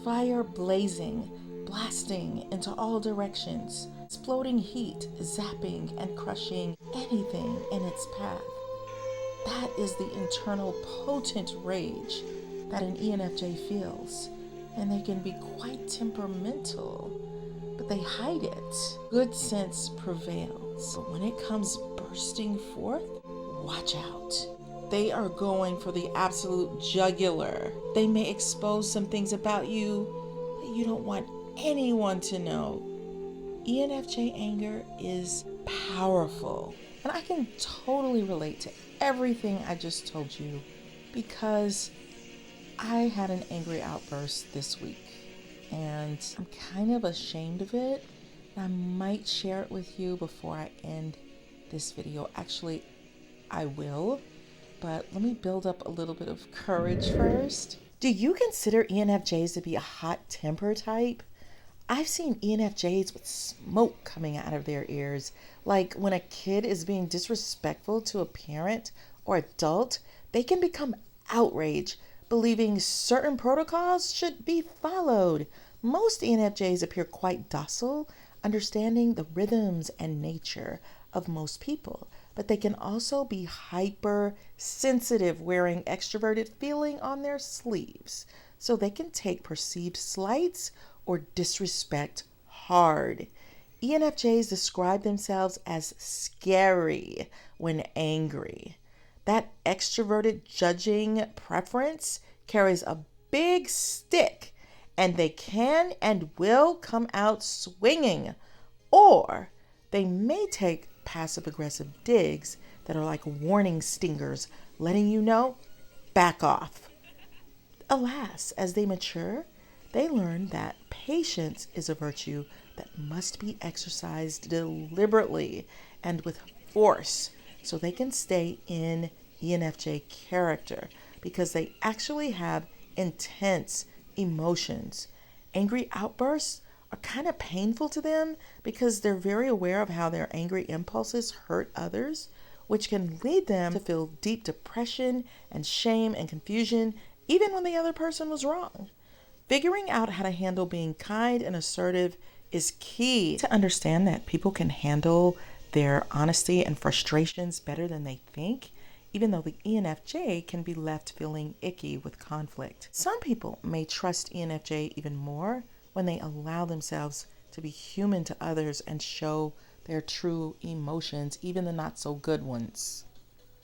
fire blazing, blasting into all directions, exploding heat, zapping and crushing anything in its path. That is the internal potent rage that an ENFJ feels, and they can be quite temperamental, but they hide it. Good sense prevails, but when it comes bursting forth, watch out. They are going for the absolute jugular. They may expose some things about you that you don't want anyone to know. ENFJ anger is powerful, and I can totally relate to everything I just told you because I had an angry outburst this week, and I'm kind of ashamed of it. I might share it with you before I end this video. Actually, I will, but let me build up a little bit of courage first. Do you consider ENFJs to be a hot temper type? I've seen ENFJs with smoke coming out of their ears, like when a kid is being disrespectful to a parent or adult, they can become outraged, believing certain protocols should be followed. Most ENFJs appear quite docile, understanding the rhythms and nature of most people, but they can also be hypersensitive, wearing extroverted feeling on their sleeves, so they can take perceived slights or disrespect hard. ENFJs describe themselves as scary when angry. That extroverted judging preference carries a big stick, and they can and will come out swinging, or they may take passive-aggressive digs that are like warning stingers, letting you know, back off. Alas, as they mature, they learn that patience is a virtue that must be exercised deliberately and with force so they can stay in ENFJ character, because they actually have intense emotions. Angry outbursts are kind of painful to them because they're very aware of how their angry impulses hurt others, which can lead them to feel deep depression and shame and confusion even when the other person was wrong. Figuring out how to handle being kind and assertive is key to understand that people can handle their honesty and frustrations better than they think, even though the ENFJ can be left feeling icky with conflict. Some people may trust ENFJ even more when they allow themselves to be human to others and show their true emotions, even the not so good ones.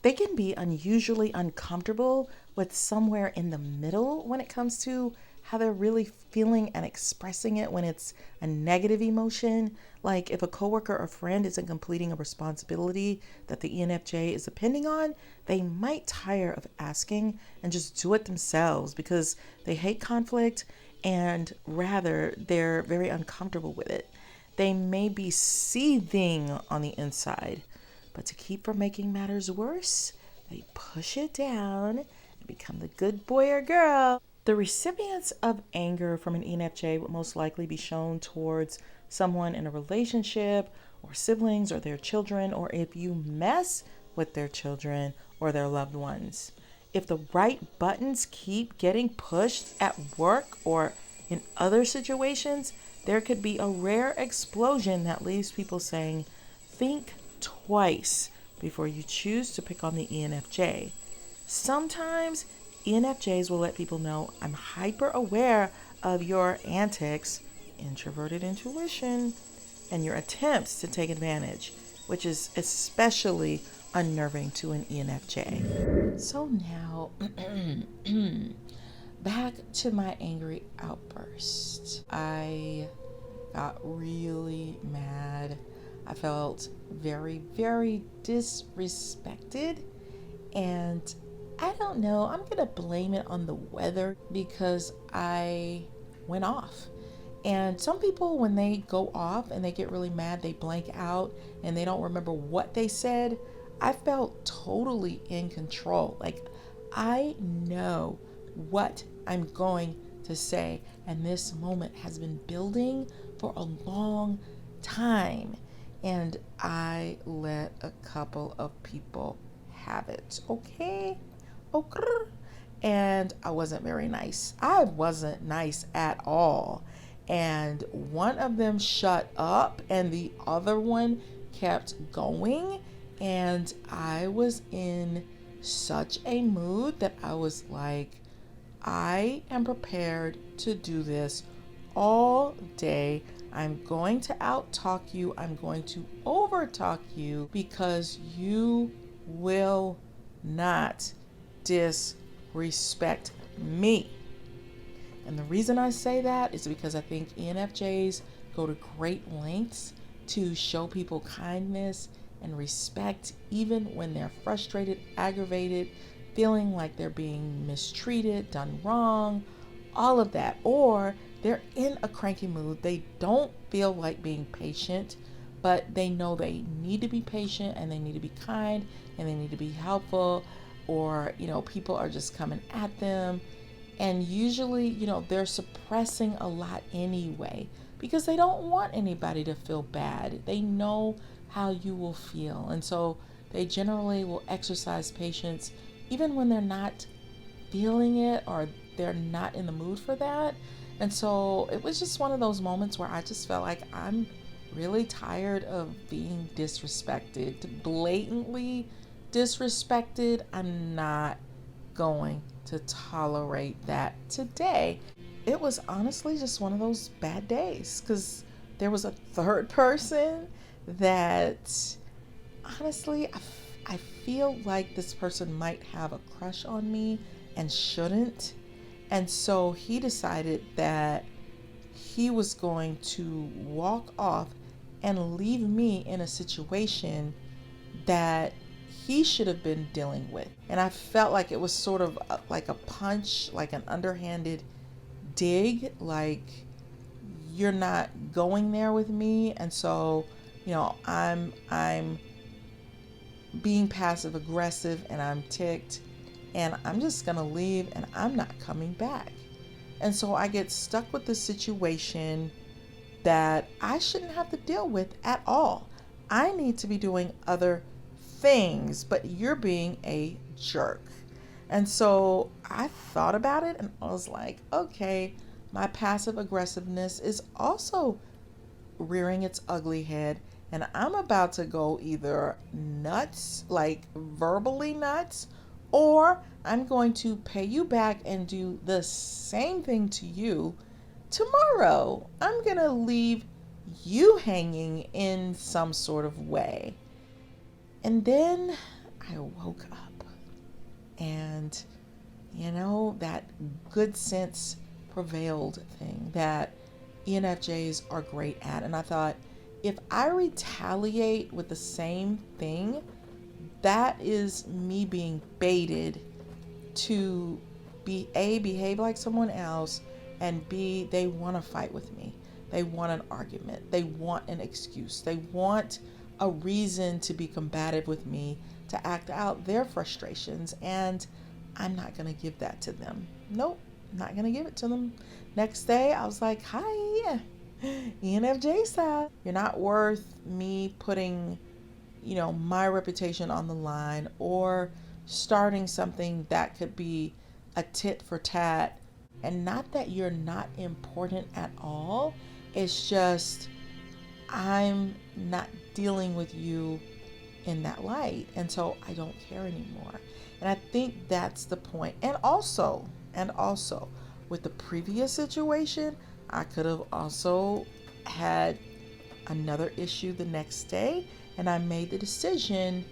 They can be unusually uncomfortable with somewhere in the middle when it comes to how they're really feeling and expressing it when it's a negative emotion. Like if a coworker or friend isn't completing a responsibility that the ENFJ is depending on, they might tire of asking and just do it themselves because they hate conflict and rather they're very uncomfortable with it. They may be seething on the inside, but to keep from making matters worse, they push it down and become the good boy or girl. The recipients of anger from an ENFJ would most likely be shown towards someone in a relationship or siblings or their children, or if you mess with their children or their loved ones. If the right buttons keep getting pushed at work or in other situations, there could be a rare explosion that leaves people saying, think twice before you choose to pick on the ENFJ. Sometimes ENFJs will let people know, I'm hyper aware of your antics, introverted intuition, and your attempts to take advantage, which is especially unnerving to an ENFJ. So now, back to my angry outburst. I got really mad. I felt very, very disrespected, and I don't know, I'm going to blame it on the weather because I went off. And some people, when they go off and they get really mad, they blank out and they don't remember what they said. I felt totally in control. Like, I know what I'm going to say. And this moment has been building for a long time. And I let a couple of people have it. Okay. and I wasn't very nice. I wasn't nice at all. And one of them shut up and the other one kept going. And I was in such a mood that I was like, I am prepared to do this all day. I'm going to out-talk you. I'm going to over-talk you because you will not disrespect me. And the reason I say that is because I think ENFJs go to great lengths to show people kindness and respect, even when they're frustrated, aggravated, feeling like they're being mistreated, done wrong, all of that. Or they're in a cranky mood. They don't feel like being patient, but they know they need to be patient and they need to be kind and they need to be helpful, or, people are just coming at them. And usually, they're suppressing a lot anyway because they don't want anybody to feel bad. They know how you will feel. And so they generally will exercise patience even when they're not feeling it or they're not in the mood for that. And so it was just one of those moments where I just felt like I'm really tired of being disrespected, blatantly disrespected. I'm not going to tolerate that today. It was honestly just one of those bad days because there was a third person that honestly I feel like this person might have a crush on me and shouldn't. And so he decided that he was going to walk off and leave me in a situation that he should have been dealing with. And I felt like it was sort of like a punch, like an underhanded dig, like you're not going there with me. And so, I'm being passive aggressive and I'm ticked and I'm just going to leave and I'm not coming back. And so I get stuck with the situation that I shouldn't have to deal with at all. I need to be doing other things, but you're being a jerk. And so I thought about it and I was like, okay, my passive aggressiveness is also rearing its ugly head, and I'm about to go either nuts, like verbally nuts, or I'm going to pay you back and do the same thing to you tomorrow. I'm going to leave you hanging in some sort of way. And then I woke up and, that good sense prevailed thing that ENFJs are great at. And I thought, if I retaliate with the same thing, that is me being baited to be A, behave like someone else, and B, they want to fight with me. They want an argument. They want an excuse. They want a reason to be combative with me, to act out their frustrations, and I'm not going to give that to them. Nope, not going to give it to them. Next day, I was like, hi, ENFJ style. You're not worth me putting, my reputation on the line or starting something that could be a tit for tat. And not that you're not important at all. It's just I'm not dealing with you in that light. And so I don't care anymore. And I think that's the point. And also with the previous situation, I could have also had another issue the next day. And I made the decision,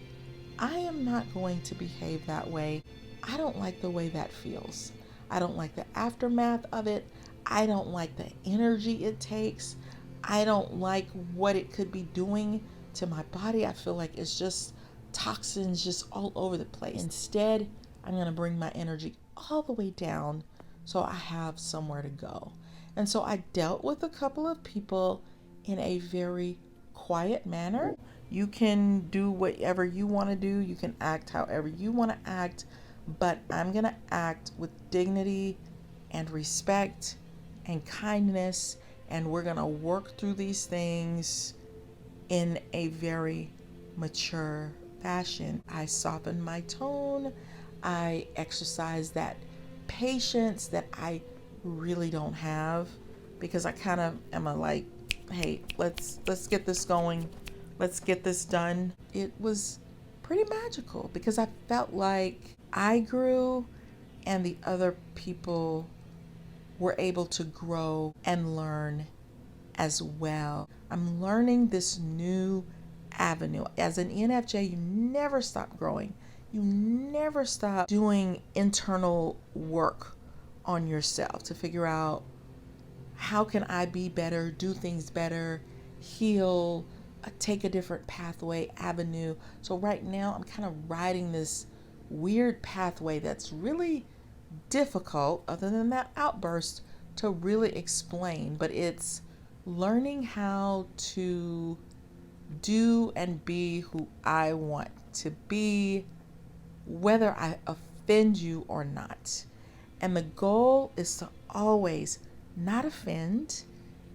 I am not going to behave that way. I don't like the way that feels. I don't like the aftermath of it. I don't like the energy it takes. I don't like what it could be doing to my body. I feel like it's just toxins just all over the place. Instead, I'm going to bring my energy all the way down so I have somewhere to go. And so I dealt with a couple of people in a very quiet manner. You can do whatever you want to do. You can act however you want to act. But I'm going to act with dignity and respect and kindness. And we're going to work through these things in a very mature fashion. I softened my tone. I exercised that patience that I really don't have, because I kind of am like, hey, let's get this going. Let's get this done. It was pretty magical because I felt like I grew and the other people were able to grow and learn as well. I'm learning this new avenue. As an ENFJ, you never stop growing. You never stop doing internal work on yourself to figure out, how can I be better, do things better, heal, take a different pathway, avenue. So right now I'm kind of riding this weird pathway that's really difficult, other than that outburst, to really explain. But it's learning how to do and be who I want to be, whether I offend you or not. And the goal is to always not offend,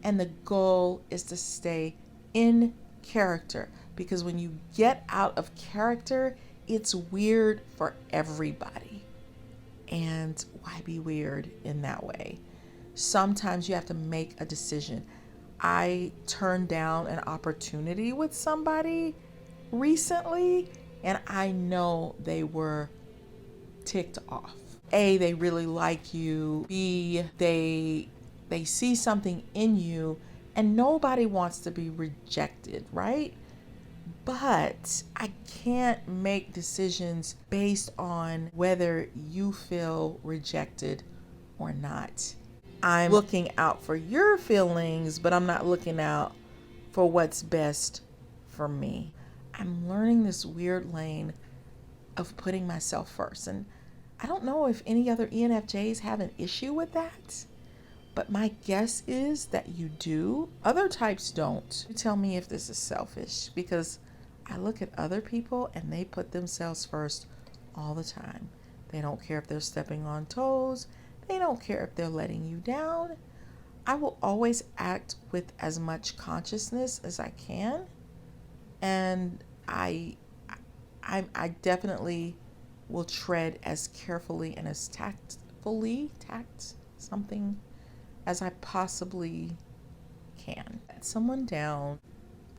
and the goal is to stay in character, because when you get out of character, it's weird for everybody. And why be weird in that way? Sometimes you have to make a decision. I turned down an opportunity with somebody recently, and I know they were ticked off. A, they really like you. B, they see something in you, and nobody wants to be rejected, right? But I can't make decisions based on whether you feel rejected or not. I'm looking out for your feelings, but I'm not looking out for what's best for me. I'm learning this weird lane of putting myself first. And I don't know if any other ENFJs have an issue with that, but my guess is that you do. Other types don't. You tell me if this is selfish, because I look at other people and they put themselves first all the time. They don't care if they're stepping on toes. They don't care if they're letting you down. I will always act with as much consciousness as I can. And I definitely will tread as carefully and as tactfully as I possibly can. Let someone down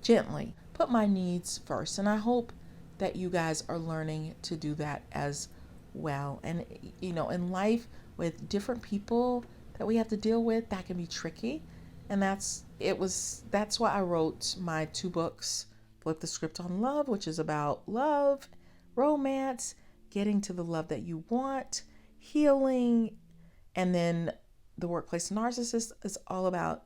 gently. Put my needs first. And I hope that you guys are learning to do that as well. And in life, with different people that we have to deal with, that can be tricky. And that's why I wrote my 2 books, Flip the Script on Love, which is about love, romance, getting to the love that you want, healing, and then The Workplace Narcissist is all about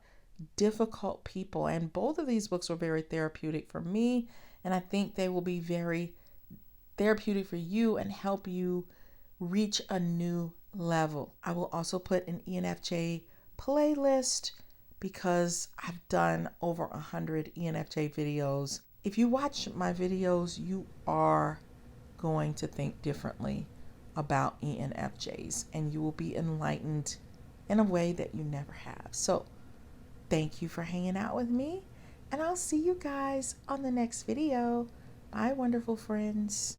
difficult people. And both of these books were very therapeutic for me, and I think they will be very therapeutic for you and help you reach a new level. I will also put an ENFJ playlist because I've done over 100 ENFJ videos. If you watch my videos, you are going to think differently about ENFJs, and you will be enlightened in a way that you never have. So thank you for hanging out with me, and I'll see you guys on the next video. Bye, wonderful friends.